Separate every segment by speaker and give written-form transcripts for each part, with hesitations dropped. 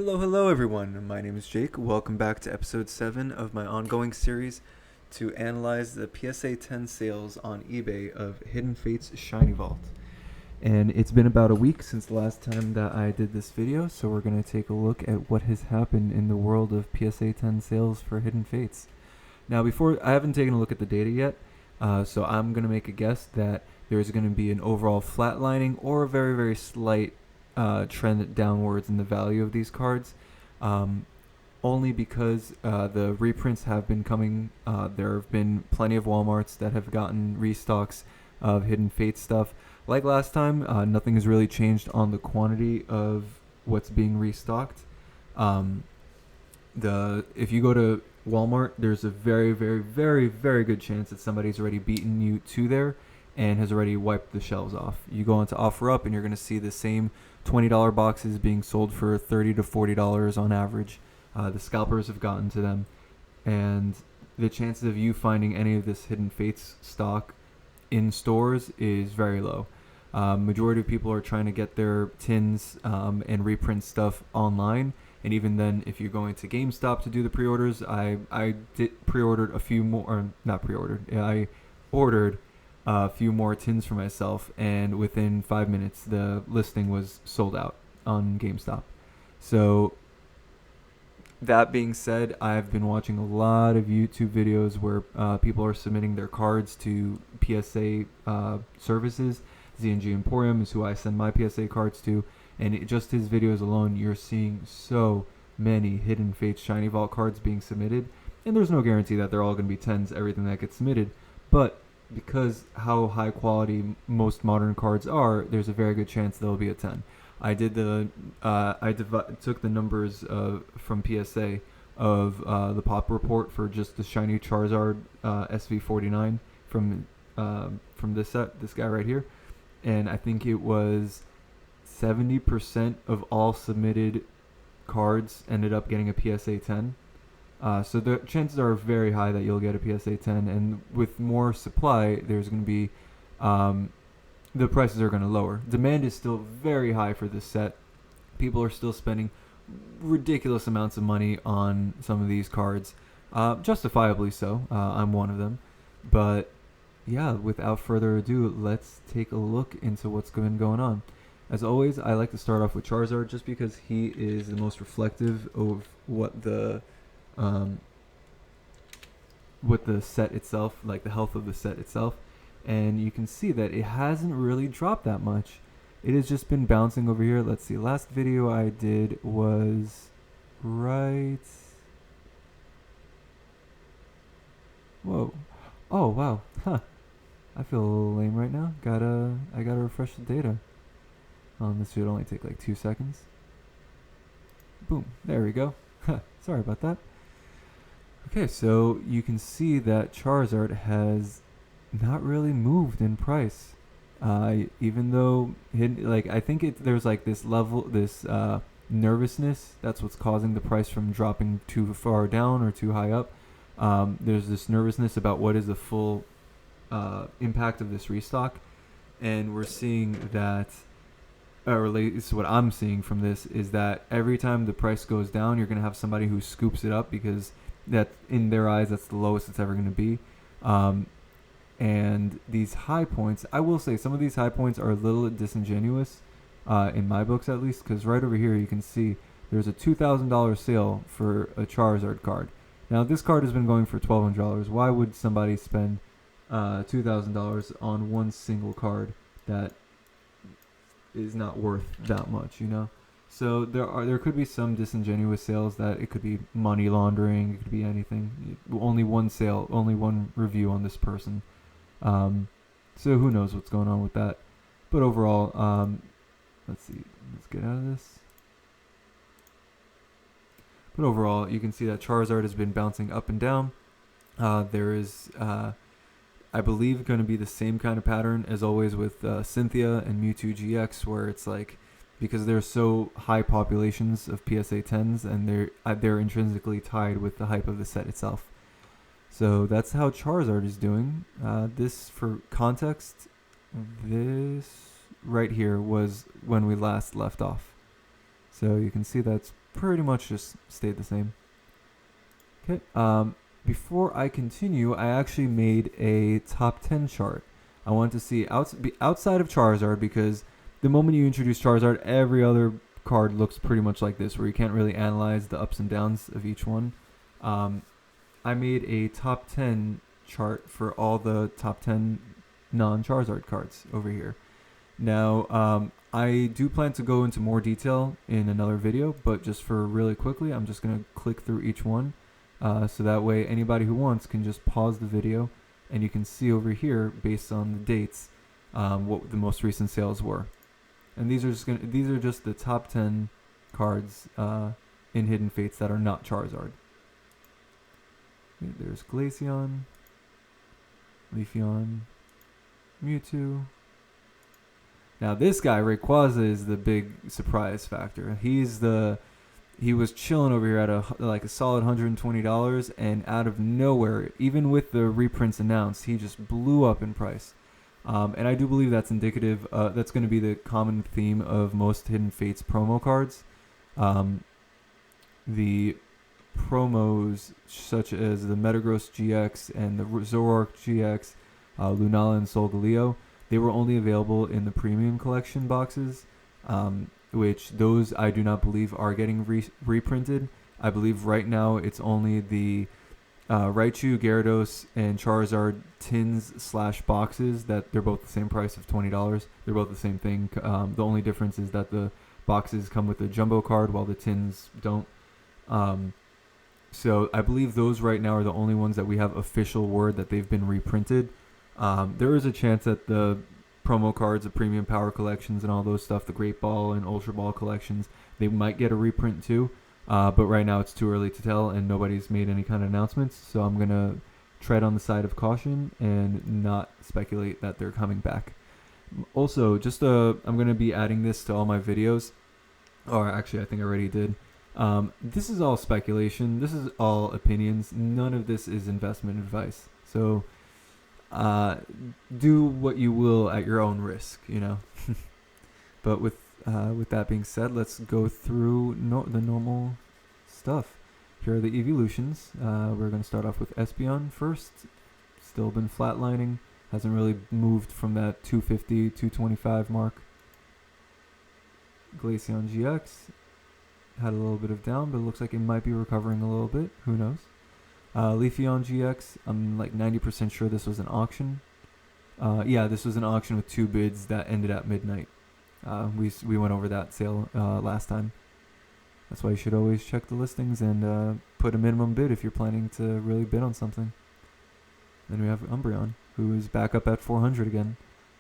Speaker 1: Hello everyone. My name is Jake. Welcome back to episode 7 of my ongoing series to analyze the PSA 10 sales on eBay of Hidden Fates Shiny Vault. And it's been about a week since the last time that I did this video, so we're going to take a look at what has happened in the world of PSA 10 sales for Hidden Fates. Now, I haven't taken a look at the data yet, so I'm going to make a guess that there's going to be an overall flatlining or a very, very slight trend downwards in the value of these cards, only because the reprints have been coming. There have been plenty of Walmarts that have gotten restocks of Hidden Fates stuff. Like last time, nothing has really changed on the quantity of what's being restocked. If you go to Walmart, there's a very, very, very, very good chance that somebody's already beaten you to there and has already wiped the shelves off. You go into OfferUp and you're going to see the same $20 boxes being sold for $30 to $40 on average. The scalpers have gotten to them, and the chances of you finding any of this Hidden Fates stock in stores is very low. Majority of people are trying to get their tins and reprint stuff online, and even then, if you're going to GameStop to do the pre-orders, I pre-ordered a few more, or not pre-ordered, I ordered a few more tins for myself, and within 5 minutes the listing was sold out on GameStop. So that being said, I've been watching a lot of YouTube videos where people are submitting their cards to PSA services. ZNG Emporium is who I send my PSA cards to, and just his videos alone, you're seeing so many Hidden Fates Shiny Vault cards being submitted, and there's no guarantee that they're all going to be 10s, everything that gets submitted, but because how high quality most modern cards are, there's a very good chance they'll be a 10. I did took the numbers from PSA of the pop report for just the shiny Charizard SV49 from this set, this guy right here, and I think it was 70% of all submitted cards ended up getting a PSA 10. So the chances are very high that you'll get a PSA 10, and with more supply, there's going to be, the prices are going to lower. Demand is still very high for this set. People are still spending ridiculous amounts of money on some of these cards, justifiably so. I'm one of them. But yeah, without further ado, let's take a look into what's been going on. As always, I like to start off with Charizard just because he is the most reflective of what the set itself, like the health of the set itself, and you can see that it hasn't really dropped that much. It has just been bouncing over here. Let's see, last video I did was right, whoa, oh wow, I feel a little lame right now. I gotta refresh the data. This should only take like 2 seconds. Boom, there we go. Sorry about that. Okay, so you can see that Charizard has not really moved in price, even though I think there's like this level, this nervousness. That's what's causing the price from dropping too far down or too high up. There's this nervousness about what is the full impact of this restock, and we're seeing that, or at least what I'm seeing from this, is that every time the price goes down, you're gonna have somebody who scoops it up because that, in their eyes, that's the lowest it's ever going to be. And these high points, I will say some of these high points are a little disingenuous, in my books at least, because right over here you can see there's a $2,000 sale for a Charizard card. Now this card has been going for $1,200. Why would somebody spend $2,000 on one single card that is not worth that much, you know? So there could be some disingenuous sales, that it could be money laundering, it could be anything. Only one sale, only one review on this person. So who knows what's going on with that. But overall, let's see, let's get out of this. But overall, you can see that Charizard has been bouncing up and down. There is, I believe, going to be the same kind of pattern as always with Cynthia and Mewtwo GX, where it's like, because they're so high populations of PSA 10s, and they're intrinsically tied with the hype of the set itself. So that's how Charizard is doing. This, for context, this right here was when we last left off. So you can see that's pretty much just stayed the same. Okay. Before I continue, I actually made a top 10 chart. I wanted to see outside of Charizard, because the moment you introduce Charizard, every other card looks pretty much like this, where you can't really analyze the ups and downs of each one. I made a top 10 chart for all the top 10 non-Charizard cards over here. Now, I do plan to go into more detail in another video, but just for really quickly, I'm just going to click through each one. So that way anybody who wants can just pause the video, and you can see over here, based on the dates, what the most recent sales were. And these are just the top 10 cards in Hidden Fates that are not Charizard. There's Glaceon, Leafeon, Mewtwo. Now this guy, Rayquaza, is the big surprise factor. He was chilling over here at a solid $120, and out of nowhere, even with the reprints announced, he just blew up in price. And I do believe that's indicative. That's going to be the common theme of most Hidden Fates promo cards. The promos such as the Metagross GX and the Zoroark GX, Lunala and Solgaleo, they were only available in the premium collection boxes, which those I do not believe are getting reprinted. I believe right now it's only the Raichu, Gyarados, and Charizard tins / boxes that they're both the same price of $20. They're both the same thing. The only difference is that the boxes come with a jumbo card while the tins don't. So I believe those right now are the only ones that we have official word that they've been reprinted. There is a chance that the promo cards, the premium power collections and all those stuff, the Great Ball and Ultra Ball collections, they might get a reprint too. But right now it's too early to tell, and nobody's made any kind of announcements. So I'm going to tread on the side of caution and not speculate that they're coming back. Also, I'm going to be adding this to all my videos. Or actually, I think I already did. This is all speculation. This is all opinions. None of this is investment advice. So do what you will at your own risk, you know. But with that being said, let's go through the normal stuff. Here are the evolutions. We're going to start off with Espeon first. Still been flatlining. Hasn't really moved from that 250, 225 mark. Glaceon GX had a little bit of down, but it looks like it might be recovering a little bit. Who knows? Leafeon GX, I'm like 90% sure this was an auction. Yeah, this was an auction with 2 bids that ended at midnight. We went over that sale last time. That's why you should always check the listings and put a minimum bid if you're planning to really bid on something. Then we have Umbreon, who is back up at 400 again.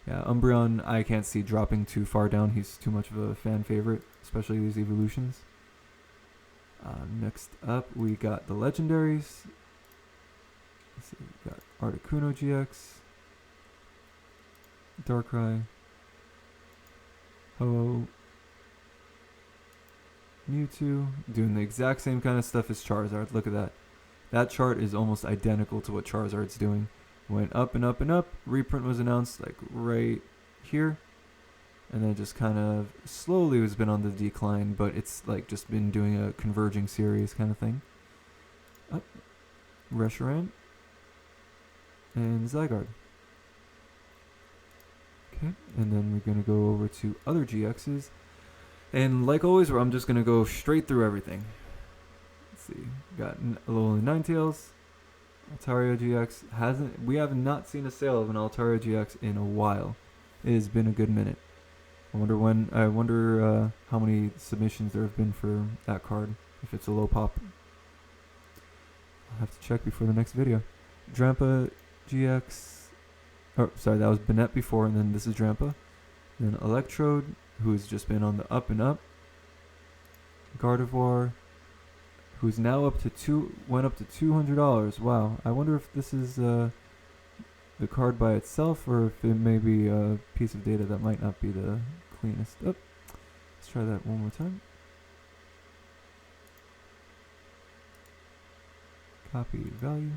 Speaker 1: Yeah, Umbreon I can't see dropping too far down. He's too much of a fan favorite, especially these evolutions. Next up, we got the legendaries. Let's see, we got Articuno GX, Darkrai, Ho-Oh, Mewtwo, doing the exact same kind of stuff as Charizard. Look at that. That chart is almost identical to what Charizard's doing. Went up and up and up. Reprint was announced like right here. And then just kind of slowly has been on the decline, but it's like just been doing a converging series kind of thing. Up, Reshiram, and Zygarde. Okay, and then we're going to go over to other GXs. And like always, I'm just going to go straight through everything. Let's see, got a little Ninetales, Altaria GX. We have not seen a sale of an Altaria GX in a while. It has been a good minute. I wonder how many submissions there have been for that card, if it's a low pop. I'll have to check before the next video. Drampa GX. Oh, sorry, that was Banette before, and then this is Drampa. Then Electrode, who has just been on the up and up. Gardevoir, who's now went up to $200. Wow, I wonder if this is the card by itself, or if it may be a piece of data that might not be the cleanest. Oh, let's try that one more time. Copy value.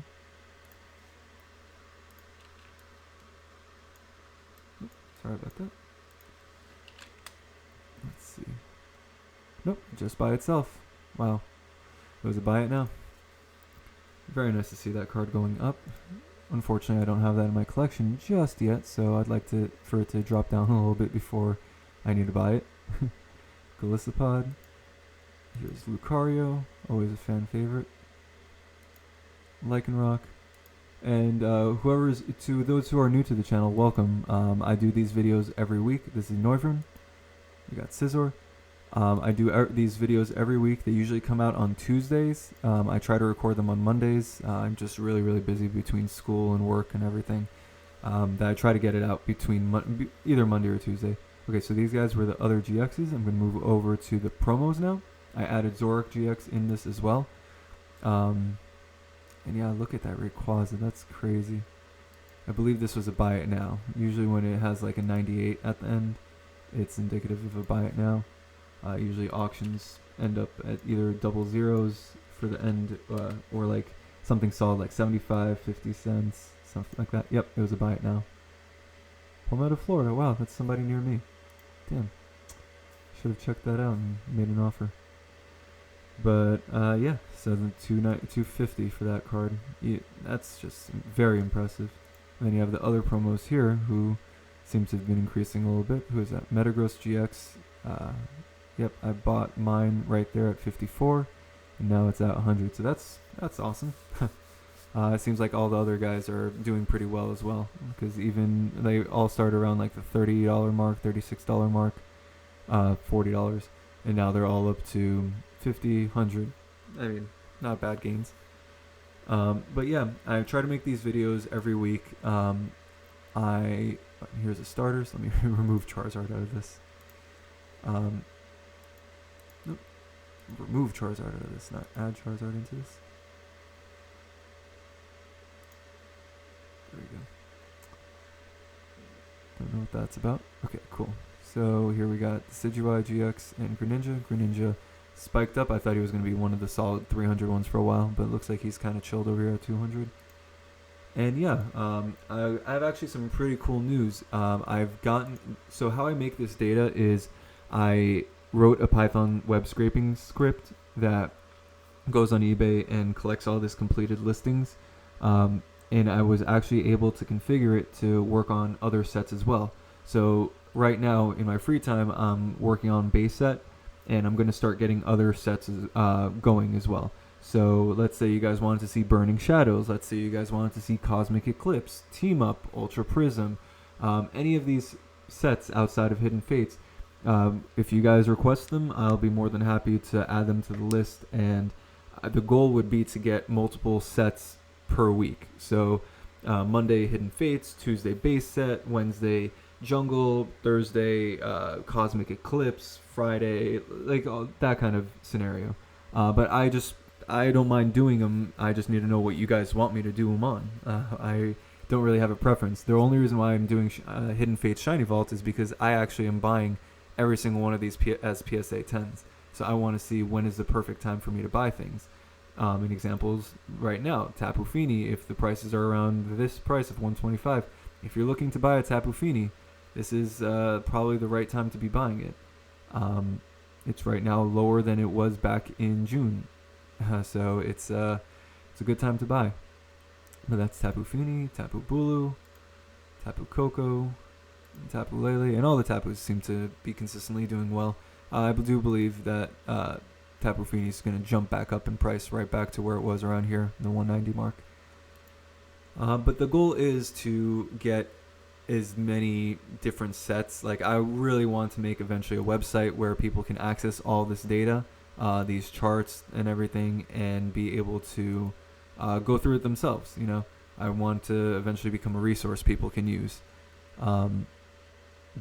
Speaker 1: Oops, sorry about that. Let's see. Nope, just by itself. Wow. It was a buy it now. Very nice to see that card going up. Unfortunately, I don't have that in my collection just yet, so I'd like for it to drop down a little bit before I need to buy it. Golisopod. Here's Lucario, always a fan favorite. Lycanroc. And to those who are new to the channel, welcome. I do these videos every week. This is Noivern. We got Scizor. I do these videos every week. They usually come out on Tuesdays. I try to record them on Mondays. I'm just really, really busy between school and work and everything. That I try to get it out between either Monday or Tuesday. Okay, so these guys were the other GXs. I'm going to move over to the promos now. I added Zoroark GX in this as well. And yeah, look at that Rayquaza. That's crazy. I believe this was a buy it now. Usually when it has like a 98 at the end, it's indicative of a buy it now. Usually auctions end up at either double zeros for the end or like something solid like 75, 50 cents, something like that. Yep, it was a buy it now. Palmetto, Florida. Wow, that's somebody near me. Damn. Should have checked that out and made an offer. But yeah, so the $250 for that card. Yeah, that's just very impressive. And then you have the other promos here who seem to have been increasing a little bit. Who is that? Metagross GX. Yep, I bought mine right there at 54, and now it's at 100. So that's awesome. It seems like all the other guys are doing pretty well as well, because even they all start around like the $30 mark, $36 mark, $40, and now they're all up to 50, 100. I mean, not bad gains. But yeah, I try to make these videos every week. Here's a starter, so let me remove Charizard out of this. Nope. Remove Charizard out of this, not add Charizard into this. There we go. Don't know what that's about. Okay, cool. So here we got Decidueye GX and Greninja. Greninja spiked up. I thought he was going to be one of the solid 300 ones for a while, but it looks like he's kind of chilled over here at 200. And yeah, I have actually some pretty cool news. So how I make this data is I wrote a Python web scraping script that goes on eBay and collects all this completed listings. And I was actually able to configure it to work on other sets as well. So right now in my free time, I'm working on base set, and I'm going to start getting other sets going as well. So let's say you guys wanted to see Burning Shadows. Let's say you guys wanted to see Cosmic Eclipse, Team Up, Ultra Prism, any of these sets outside of Hidden Fates. If you guys request them, I'll be more than happy to add them to the list. And the goal would be to get multiple sets per week. So Monday Hidden Fates, Tuesday base set, Wednesday Jungle, Thursday Cosmic Eclipse, Friday, like that kind of scenario. But I don't mind doing them. I just need to know what you guys want me to do them on. I don't really have a preference. The only reason why I'm doing Hidden Fates Shiny Vault is because I actually am buying every single one of these as PSA 10s. So I want to see when is the perfect time for me to buy things. In examples right now, Tapu Fini, if the prices are around this price of $125, if you're looking to buy a Tapu Fini, this is probably the right time to be buying it. It's right now lower than it was back in June. So it's a good time to buy. But that's Tapu Fini, Tapu Bulu, Tapu Koko, Tapu Lele, and all the Tapus seem to be consistently doing well. I do believe that Tapu Fini is going to jump back up in price right back to where it was around here, the 190 mark. But the goal is to get as many different sets. Like, I really want to make eventually a website where people can access all this data, these charts and everything, and be able to go through it themselves. You know, I want to eventually become a resource people can use.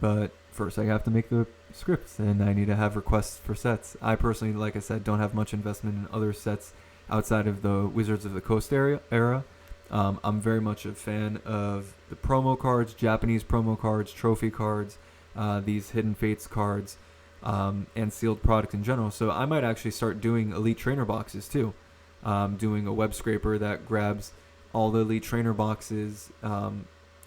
Speaker 1: But first I have to make the scripts, and I need to have requests for sets. I personally, like I said, don't have much investment in other sets outside of the Wizards of the Coast era. I'm very much a fan of the promo cards, Japanese promo cards, trophy cards, these Hidden Fates cards, and sealed product in general. So I might actually start doing Elite Trainer boxes too. Doing a web scraper that grabs all the Elite Trainer boxes,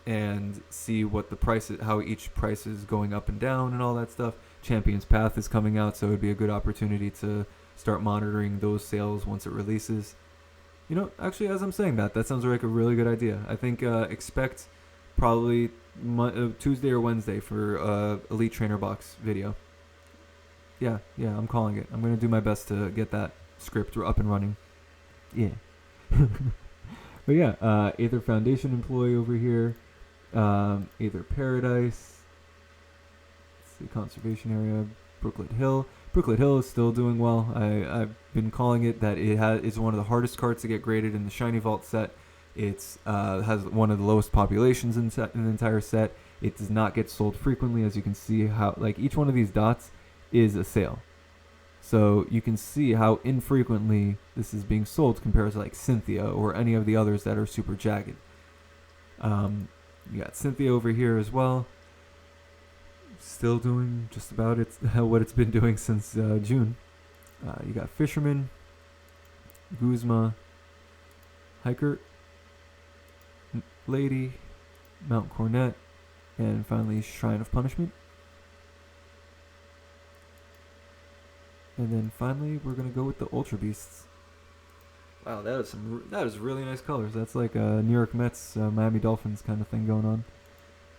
Speaker 1: and see what the price is, how each price is going up and down and all that stuff, Champion's Path is coming out, so it would be a good opportunity to start monitoring those sales once it releases. You know, actually, as I'm saying that, that sounds like a really good idea. I think expect probably Tuesday or Wednesday for Elite Trainer Box video. Yeah, I'm calling it. I'm going to do my best to get that script up and running. Yeah. But yeah, Aether Foundation employee over here. Aether Paradise. Let's see, Conservation Area. Brooklet Hill. Brooklet Hill is still doing well. I've been calling it that it's one of the hardest cards to get graded in the Shiny Vault set. It's has one of the lowest populations in the entire set. It does not get sold frequently, as you can see how like each one of these dots is a sale. So you can see how infrequently this is being sold compared to like Cynthia or any of the others that are super jagged. You got Cynthia over here as well. Still doing just about what it's been doing since June. You got Fisherman, Guzma, Hiker, Lady, Mount Cornet, and finally Shrine of Punishment. And then finally, we're gonna go with the Ultra Beasts. Wow, that is really nice colors. That's like a New York Mets, Miami Dolphins kind of thing going on.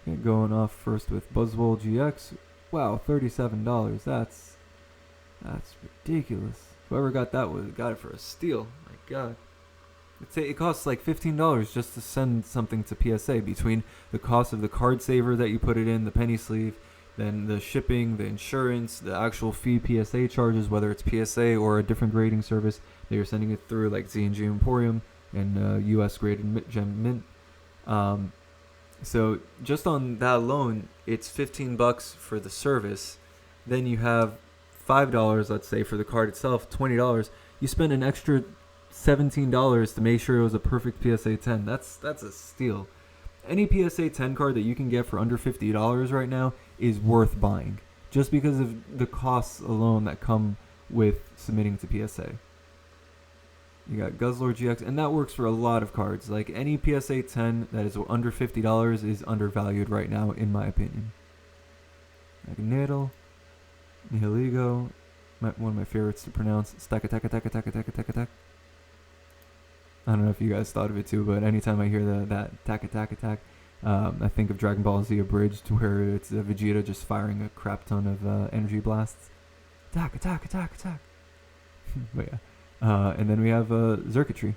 Speaker 1: Okay, going off first with Buzzwole GX. Wow, $37. That's ridiculous. Whoever got that got it for a steal. My God. It costs like $15 just to send something to PSA between the cost of the card saver that you put it in, the penny sleeve, then the shipping, the insurance, the actual fee PSA charges, whether it's PSA or a different grading service that you're sending it through, like Z&G Emporium and US graded Gem Mint. So just on that alone, it's $15 for the service. Then you have $5, let's say, for the card itself, $20. You spend an extra $17 to make sure it was a perfect PSA 10. That's a steal. Any PSA 10 card that you can get for under $50 right now is worth buying, just because of the costs alone that come with submitting to PSA. You got Guzzler GX, and that works for a lot of cards. Like any PSA 10 that is under $50 is undervalued right now, in my opinion. Magneto, Nihiligo, one of my favorites to pronounce. Stack attack. I don't know if you guys thought of it too, but anytime I hear that attack, I think of Dragon Ball Z Abridged, where it's Vegeta just firing a crap ton of energy blasts. Attack. But yeah. And then we have Xurkitree.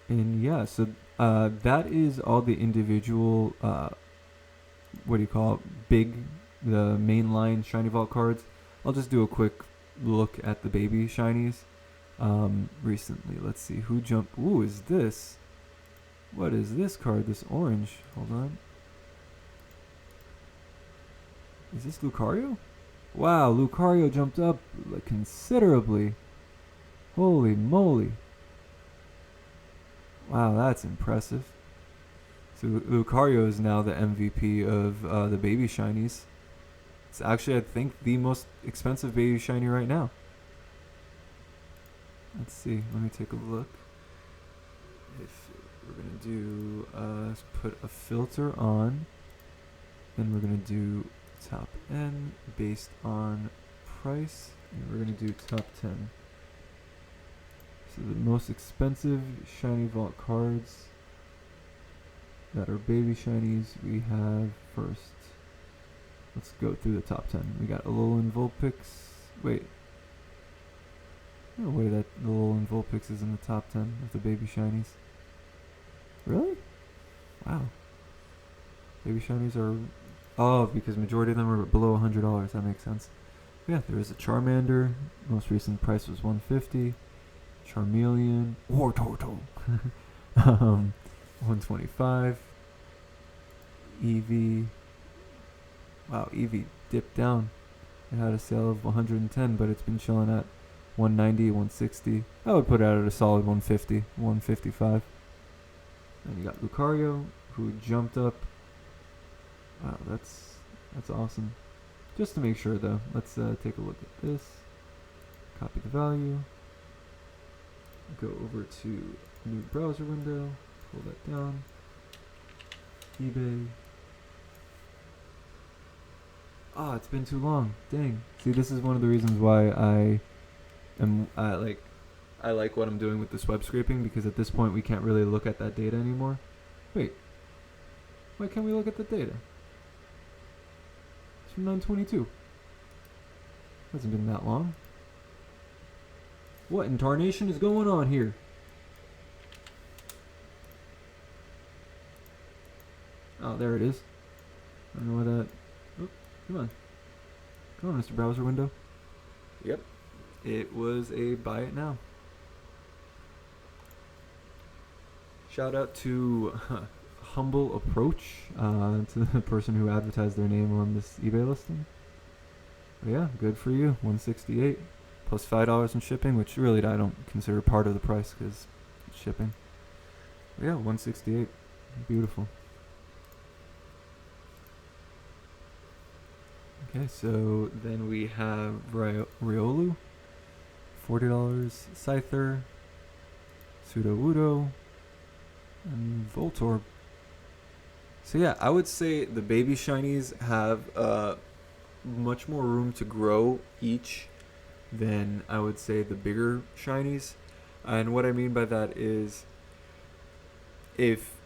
Speaker 1: And yeah, so that is all the individual, the mainline Shiny Vault cards. I'll just do a quick look at the baby shinies. Recently, let's see who jumped. Ooh, is this? What is this card? This orange. Hold on. Is this Lucario? Wow, Lucario jumped up like considerably. Holy moly. Wow, that's impressive. So Lucario is now the MVP of the baby shinies. It's actually, I think, the most expensive baby shiny right now. Let's see. Let me take a look. If we're going to do, let's put a filter on. Then we're going to do top N based on price. And we're going to do top 10. So the most expensive Shiny Vault cards that are baby shinies we have first. Let's go through the top 10. We got Alolan Vulpix. Wait. No way that Alolan Vulpix is in the top 10 of the baby shinies. Really? Wow. Baby shinies are... Oh, because majority of them are below $100. That makes sense. Yeah, there is a Charmander. Most recent price was $150. Charmeleon. War Turtle. 125. Eevee. Wow, Eevee dipped down. It had a sale of 110, but it's been chilling at 190, 160. I would put it at a solid 150, 155. And you got Lucario, who jumped up. Wow, that's awesome. Just to make sure, though, let's take a look at this. Copy the value. Go over to new browser window. Pull that down. eBay. Oh, it's been too long. Dang. See, this is one of the reasons why I like what I'm doing with this web scraping, because at this point we can't really look at that data anymore. Wait, why can't we look at the data? It's from 922. Hasn't been that long. What in tarnation is going on here? Oh, there it is. I don't know where that. Oh, come on. Come on, Mr. Browser Window. Yep. It was a buy it now. Shout out to Humble Approach, to the person who advertised their name on this eBay listing. But yeah, good for you. 168 plus $5 in shipping, which really I don't consider part of the price because it's shipping. But yeah, 168. Beautiful. Okay, so then we have Riolu, $40, Scyther, Sudowoodo, and Voltorb. So yeah, I would say the baby shinies have much more room to grow each than I would say the bigger shinies. And what I mean by that is, if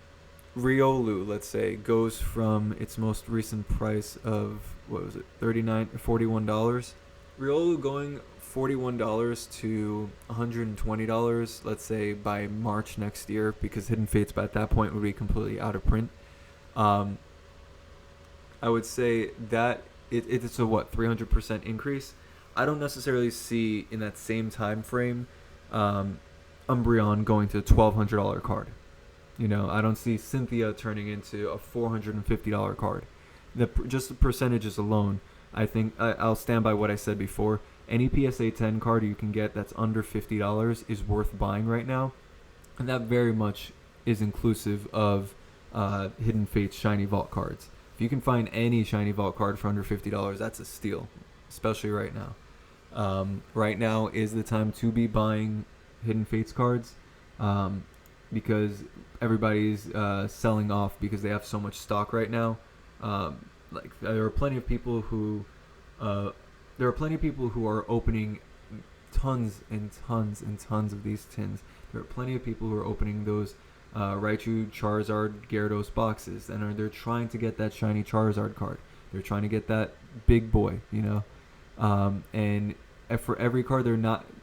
Speaker 1: Riolu, let's say, goes from its most recent price of, what was it, $41. Riolu going $41 to $120, let's say, by March next year, because Hidden Fates by that point would be completely out of print. I would say that it's a 300% increase. I don't necessarily see in that same time frame Umbreon going to a $1,200 card. You know, I don't see Cynthia turning into a $450 card. Just the percentages alone, I think I'll stand by what I said before. Any PSA 10 card you can get that's under $50 is worth buying right now, and that very much is inclusive of Hidden Fates Shiny Vault cards. If you can find any Shiny Vault card for under $50, that's a steal, especially right now. Right now is the time to be buying Hidden Fates cards, because everybody's selling off because they have so much stock right now. Like there are plenty of people who are opening tons and tons and tons of these tins. There are plenty of people who are opening those Raichu, Charizard, Gyarados boxes, and they're trying to get that shiny Charizard card. They're trying to get that big boy, you know. And for every card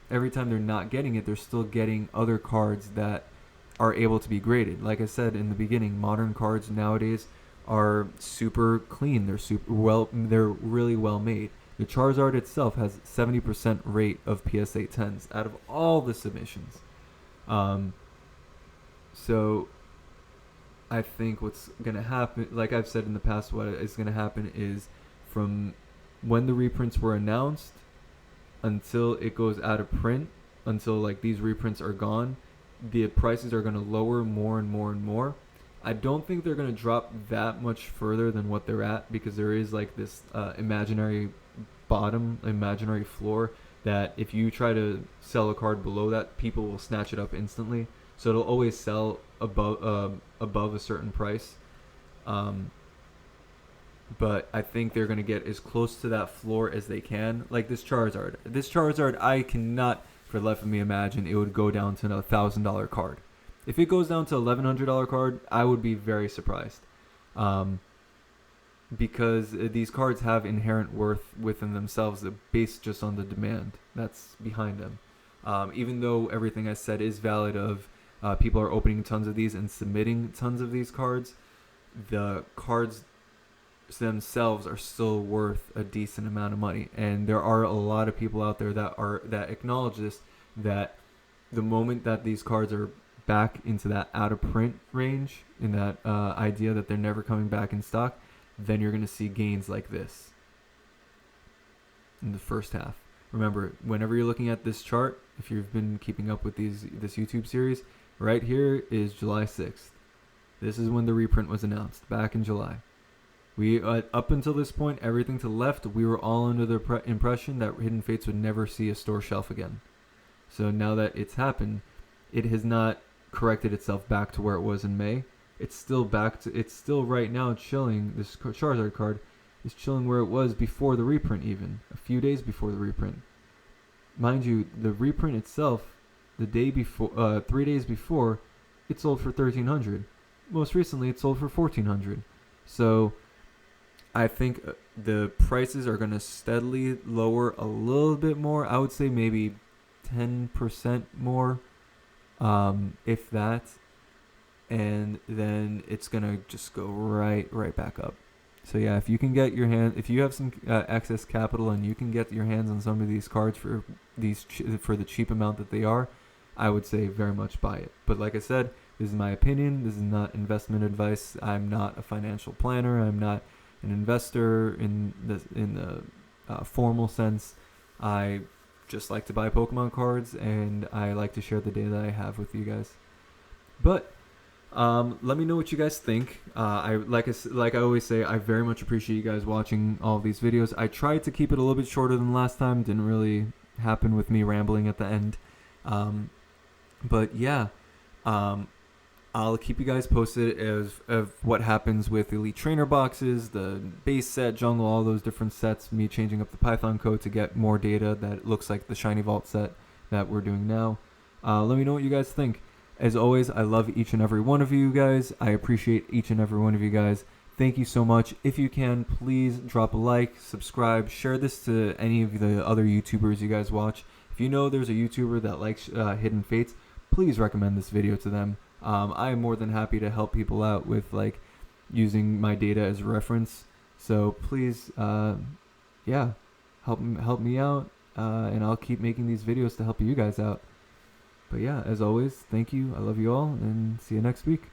Speaker 1: every time they're not getting it, they're still getting other cards that are able to be graded. Like I said in the beginning, modern cards nowadays are super clean. They're really well made. The Charizard itself has 70% rate of PSA 10s out of all the submissions. So I think what's going to happen, like I've said in the past, what is going to happen is from when the reprints were announced until it goes out of print, until like these reprints are gone, the prices are going to lower more and more and more. I don't think they're going to drop that much further than what they're at, because there is like this imaginary floor that if you try to sell a card below that, people will snatch it up instantly. So it'll always sell above a certain price. But I think they're going to get as close to that floor as they can. Like this Charizard, I cannot for the life of me imagine it would go down to a $1,000 card. If it goes down to $1,100 card, I would be very surprised. Because these cards have inherent worth within themselves based just on the demand that's behind them. Even though everything I said is valid of people are opening tons of these and submitting tons of these cards, the cards themselves are still worth a decent amount of money. And there are a lot of people out there that acknowledge this, that the moment that these cards are back into that out of print range, in that idea that they're never coming back in stock, then you're going to see gains like this in the first half. Remember, whenever you're looking at this chart, if you've been keeping up with this YouTube series, right here is July 6th. This is when the reprint was announced, back in July. We up until this point, everything to the left, we were all under the impression that Hidden Fates would never see a store shelf again. So now that it's happened, it has not corrected itself back to where it was in May. It's still right now chilling, this Charizard card, is chilling where it was before the reprint, even a few days before the reprint. Mind you, the reprint itself, the day before, 3 days before, it sold for 1,300. Most recently, it sold for 1,400. So I think the prices are going to steadily lower a little bit more. I would say maybe 10% more, if that, and then it's going to just go right back up. So yeah, if you can get your hand, if you have some excess capital and you can get your hands on some of these cards for for the cheap amount that they are, I would say very much buy it. But like I said, this is my opinion. This is not investment advice. I'm not a financial planner. I'm not an investor in the formal sense. I just like to buy Pokemon cards, and I like to share the data that I have with you guys. But let me know what you guys think. Like I always say, I very much appreciate you guys watching all of these videos. I tried to keep it a little bit shorter than last time. Didn't really happen with me rambling at the end. But yeah, I'll keep you guys posted of what happens with Elite Trainer boxes, the base set, jungle, all those different sets, me changing up the Python code to get more data that looks like the Shiny Vault set that we're doing now. Let me know what you guys think. As always, I love each and every one of you guys. I appreciate each and every one of you guys. Thank you so much. If you can, please drop a like, subscribe, share this to any of the other YouTubers you guys watch. If you know there's a YouTuber that likes Hidden Fates, please recommend this video to them. I am more than happy to help people out with like using my data as a reference. So please, yeah, help me out, and I'll keep making these videos to help you guys out. But yeah, as always, thank you. I love you all, and see you next week.